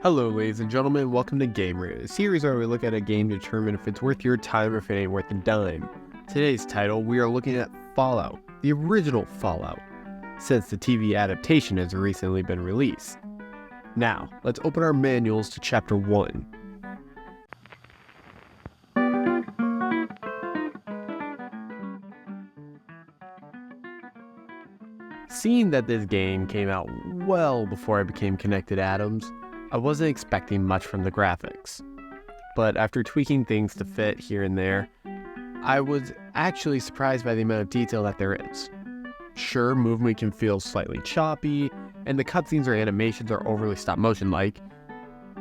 Hello ladies and gentlemen, welcome to Game Rate, a series where we look at a game to determine if it's worth your time or if it ain't worth a dime. Today's title, we are looking at Fallout, the original Fallout, since the TV adaptation has recently been released. Now, let's open our manuals to Chapter 1. Seeing that this game came out well before I became Connected Atoms, I wasn't expecting much from the graphics. But after tweaking things to fit here and there, I was actually surprised by the amount of detail that there is. Sure, movement can feel slightly choppy, and the cutscenes or animations are overly stop-motion-like.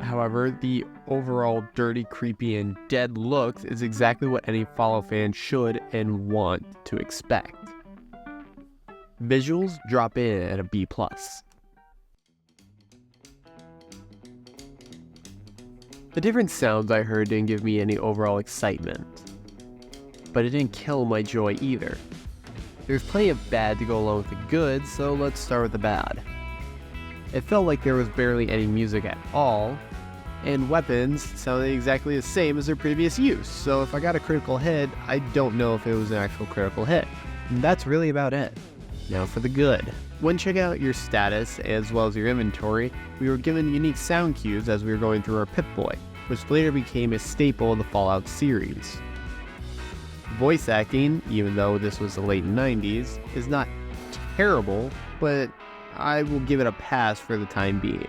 However, the overall dirty, creepy, and dead looks is exactly what any Fallout fan should and want to expect. Visuals drop in at a B+. The different sounds I heard didn't give me any overall excitement, but it didn't kill my joy either. There's plenty of bad to go along with the good, so let's start with the bad. It felt like there was barely any music at all, and weapons sounded exactly the same as their previous use, so if I got a critical hit, I don't know if it was an actual critical hit. And that's really about it. Now for the good. When checking out your status as well as your inventory, we were given unique sound cues as we were going through our Pip-Boy, which later became a staple of the Fallout series. Voice acting, even though this was the late 90s, is not terrible, but I will give it a pass for the time being.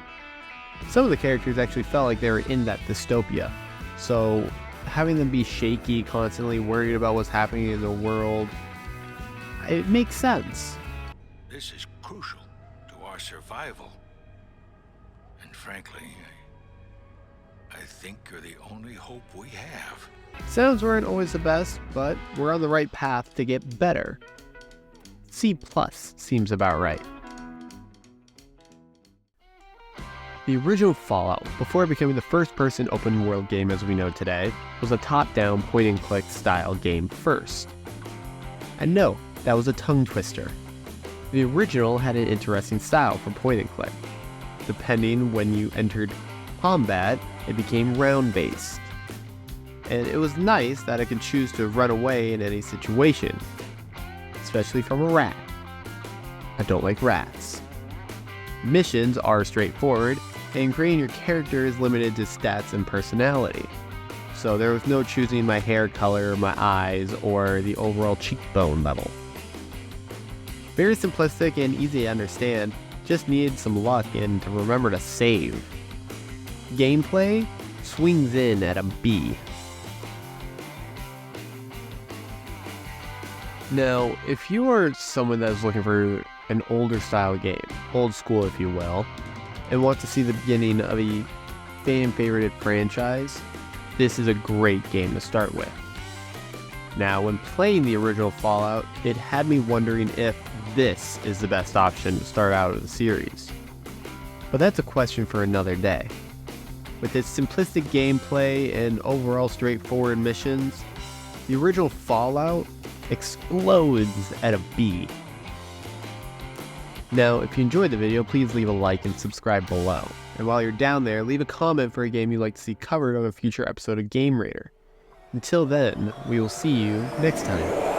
Some of the characters actually felt like they were in that dystopia, so having them be shaky, constantly worried about what's happening in the world, it makes sense. This is crucial to our survival. And frankly, I think you're the only hope we have. Sounds weren't always the best, but we're on the right path to get better. C+ seems about right. The original Fallout, before becoming the first-person open-world game as we know today, was a top-down point-and-click style game first. And no, that was a tongue twister. The original had an interesting style for point-and-click. Depending when you entered combat, it became round-based. And it was nice that I could choose to run away in any situation, especially from a rat. I don't like rats. Missions are straightforward, and creating your character is limited to stats and personality. So there was no choosing my hair color, my eyes, or the overall cheekbone level. Very simplistic and easy to understand, just needed some luck and to remember to save. Gameplay swings in at a B. Now, if you are someone that is looking for an older style game, old school if you will, and want to see the beginning of a fan-favorited franchise, this is a great game to start with. Now, when playing the original Fallout, it had me wondering if this is the best option to start out of the series. But that's a question for another day. With its simplistic gameplay and overall straightforward missions, the original Fallout explodes at a B. Now, if you enjoyed the video, please leave a like and subscribe below. And while you're down there, leave a comment for a game you'd like to see covered on a future episode of Game Raider. Until then, we will see you next time.